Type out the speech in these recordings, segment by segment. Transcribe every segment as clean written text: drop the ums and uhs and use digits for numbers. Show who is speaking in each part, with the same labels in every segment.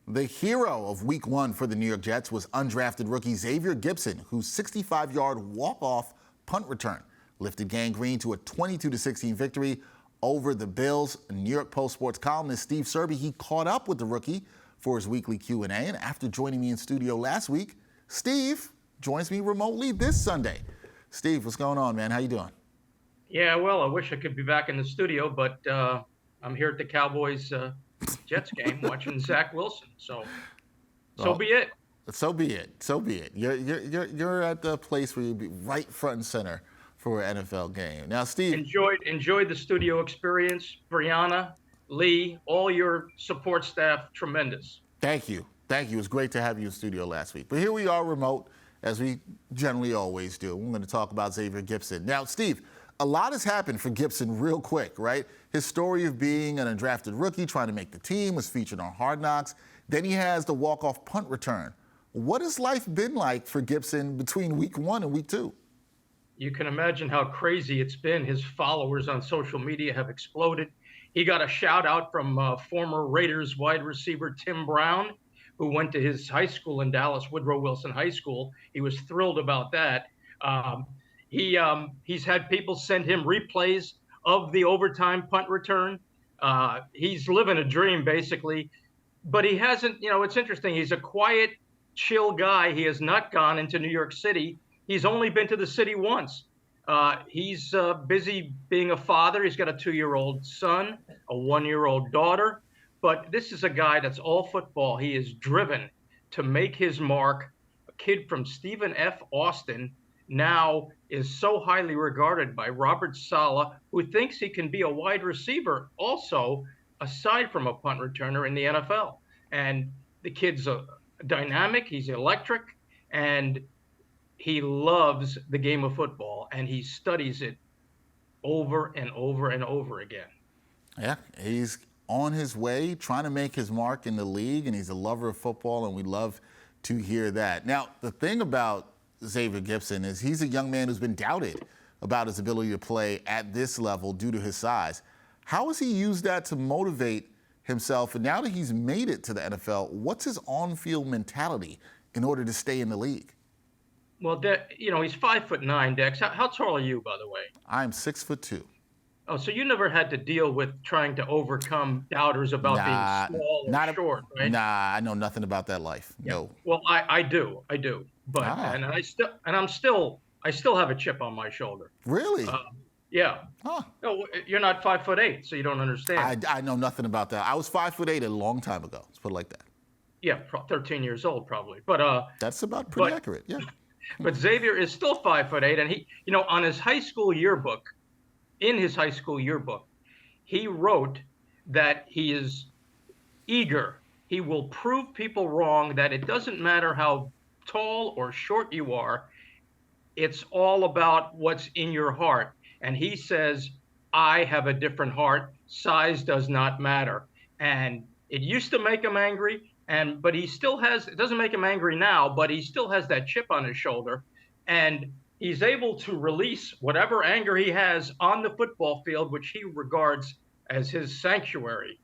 Speaker 1: The hero of week one for the New York Jets was undrafted rookie Xavier Gipson, whose 65-yard walk-off punt return lifted Gang Green to a 22-16 victory over the Bills. New York Post sports columnist Steve Serby, he caught up with the rookie for his weekly Q&A. And after joining me in studio last week, Steve joins me remotely this Sunday. Steve, what's going on, man? How you doing?
Speaker 2: Yeah, well, I wish I could be back in the studio, but I'm here at the Cowboys Jets game watching Zach Wilson. So be it.
Speaker 1: So be it. So be it. You're at the place where you'll be right front and center for an NFL game. Now, Steve,
Speaker 2: enjoyed the studio experience. Brianna, Lee, all your support staff, tremendous.
Speaker 1: Thank you. It was great to have you in studio last week. But here we are remote, as we generally always do. We're going to talk about Xavier Gipson. Now, Steve, a lot has happened for Gipson real quick, right? His story of being an undrafted rookie, trying to make the team, was featured on Hard Knocks. Then he has the walk-off punt return. What has life been like for Gipson between week one and week two?
Speaker 2: You can imagine how crazy it's been. His followers on social media have exploded. He got a shout out from former Raiders wide receiver Tim Brown, who went to his high school in Dallas, Woodrow Wilson High School. He was thrilled about that. He's had people send him replays of the overtime punt return. He's living a dream, basically. But he hasn't, it's interesting. He's a quiet, chill guy. He has not gone into New York City. He's only been to the city once. He's busy being a father. He's got a 2-year-old son, a 1-year-old daughter. But this is a guy that's all football. He is driven to make his mark. A kid from Stephen F. Austin now is so highly regarded by Robert Saleh, who thinks he can be a wide receiver also, aside from a punt returner in the NFL. And the kid's dynamic, he's electric, and he loves the game of football, and he studies it over and over and over again.
Speaker 1: Yeah, he's on his way, trying to make his mark in the league, and he's a lover of football, and we love to hear that. Now, the thing about Xavier Gipson is he's a young man who's been doubted about his ability to play at this level due to his size. How has he used that to motivate himself? And now that he's made it to the NFL, what's his on-field mentality in order to stay in the league?
Speaker 2: Well, he's 5'9", Dex. How tall are you, by the way?
Speaker 1: I'm 6'2".
Speaker 2: Oh, so you never had to deal with trying to overcome doubters about being small or short, right?
Speaker 1: Nah, I know nothing about that life. Yeah. No.
Speaker 2: Well, I do. But and I still have a chip on my shoulder.
Speaker 1: Really?
Speaker 2: Yeah.
Speaker 1: Huh.
Speaker 2: No, you're not 5'8", so you don't understand.
Speaker 1: I know nothing about that. I was 5'8" a long time ago. Let's put it like that.
Speaker 2: Yeah, 13 years old probably. But
Speaker 1: that's about pretty accurate. Yeah.
Speaker 2: But Xavier is still 5'8", and he, on his high school yearbook, he wrote that he is eager. He will prove people wrong, that it doesn't matter how tall or short you are. It's all about what's in your heart. And he says, I have a different heart. Size does not matter. And it used to make him angry, but he still has, it doesn't make him angry now, but he still has that chip on his shoulder. And he's able to release whatever anger he has on the football field, which he regards as his sanctuary.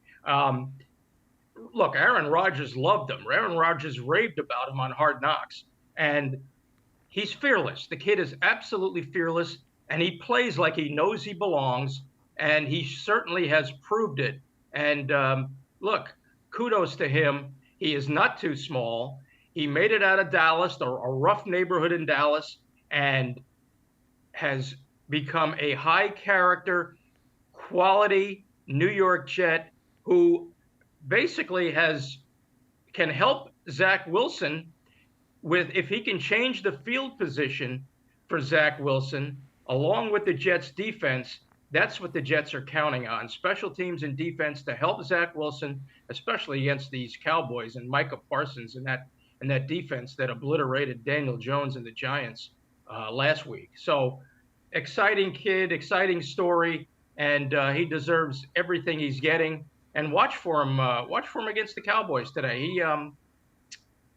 Speaker 2: Look, Aaron Rodgers loved him. Aaron Rodgers raved about him on Hard Knocks. And he's fearless. The kid is absolutely fearless, and he plays like he knows he belongs, and he certainly has proved it. And look, kudos to him. He is not too small. He made it out of Dallas, a rough neighborhood in Dallas, and has become a high-character, quality New York Jet who basically can help Zach Wilson with, if he can change the field position for Zach Wilson, along with the Jets' defense. That's what the Jets are counting on, special teams and defense to help Zach Wilson, especially against these Cowboys and Micah Parsons and that defense that obliterated Daniel Jones and the Giants last week. So exciting kid, exciting story, and he deserves everything he's getting. And watch for him against the Cowboys today.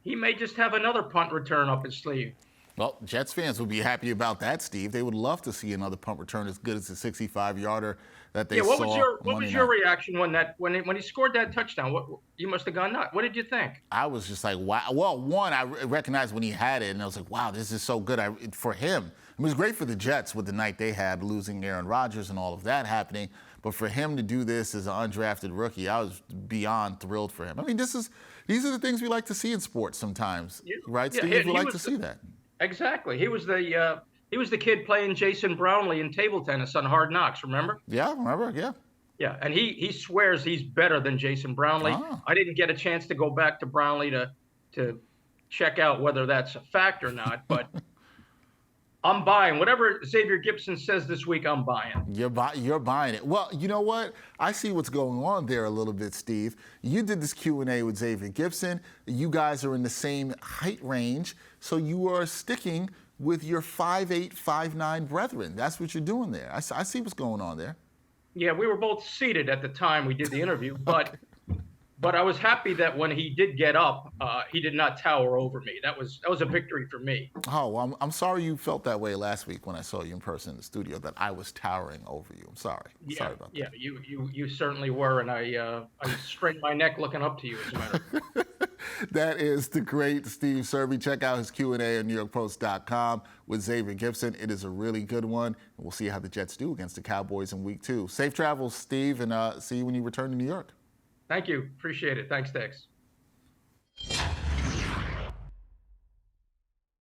Speaker 2: He may just have another punt return up his sleeve.
Speaker 1: Well, Jets fans would be happy about that, Steve. They would love to see another punt return as good as the 65-yarder that they
Speaker 2: Yeah, what
Speaker 1: saw
Speaker 2: was
Speaker 1: Monday
Speaker 2: your
Speaker 1: night.
Speaker 2: reaction when he scored that touchdown? What you must have gone nuts. What did you think?
Speaker 1: I was just like, wow. Well, one, I recognized when he had it, and I was like, wow, this is so good for him. It was great for the Jets with the night they had, losing Aaron Rodgers and all of that happening. But for him to do this as an undrafted rookie, I was beyond thrilled for him. I mean, these are the things we like to see in sports sometimes, right,
Speaker 2: Yeah,
Speaker 1: Steve? We like to see that.
Speaker 2: Exactly. He was the kid playing Jason Brownlee in table tennis on Hard Knocks. Remember?
Speaker 1: Yeah, remember? Yeah.
Speaker 2: Yeah, and he swears he's better than Jason Brownlee.
Speaker 1: Ah.
Speaker 2: I didn't get a chance to go back to Brownlee to check out whether that's a fact or not, but I'm buying whatever Xavier Gipson says this week. I'm buying.
Speaker 1: You're buying it. Well, you know what? I see what's going on there a little bit, Steve. You did this Q&A with Xavier Gipson. You guys are in the same height range, so you are sticking with your 5'8", 5'9" brethren. That's what you're doing there. I see what's going on there.
Speaker 2: Yeah, we were both seated at the time we did the interview, but I was happy that when he did get up, he did not tower over me. That was a victory for me.
Speaker 1: Oh, well, I'm sorry you felt that way last week when I saw you in person in the studio, that I was towering over you. I'm sorry. Sorry about that.
Speaker 2: Yeah, you certainly were, and I strained my neck looking up to you, as a matter of fact.
Speaker 1: That is the great Steve Serby. Check out his Q&A on NewYorkPost.com with Xavier Gipson. It is a really good one, and we'll see how the Jets do against the Cowboys in Week 2. Safe travels, Steve, and see you when you return to New York.
Speaker 2: Thank you. Appreciate it. Thanks, Tex.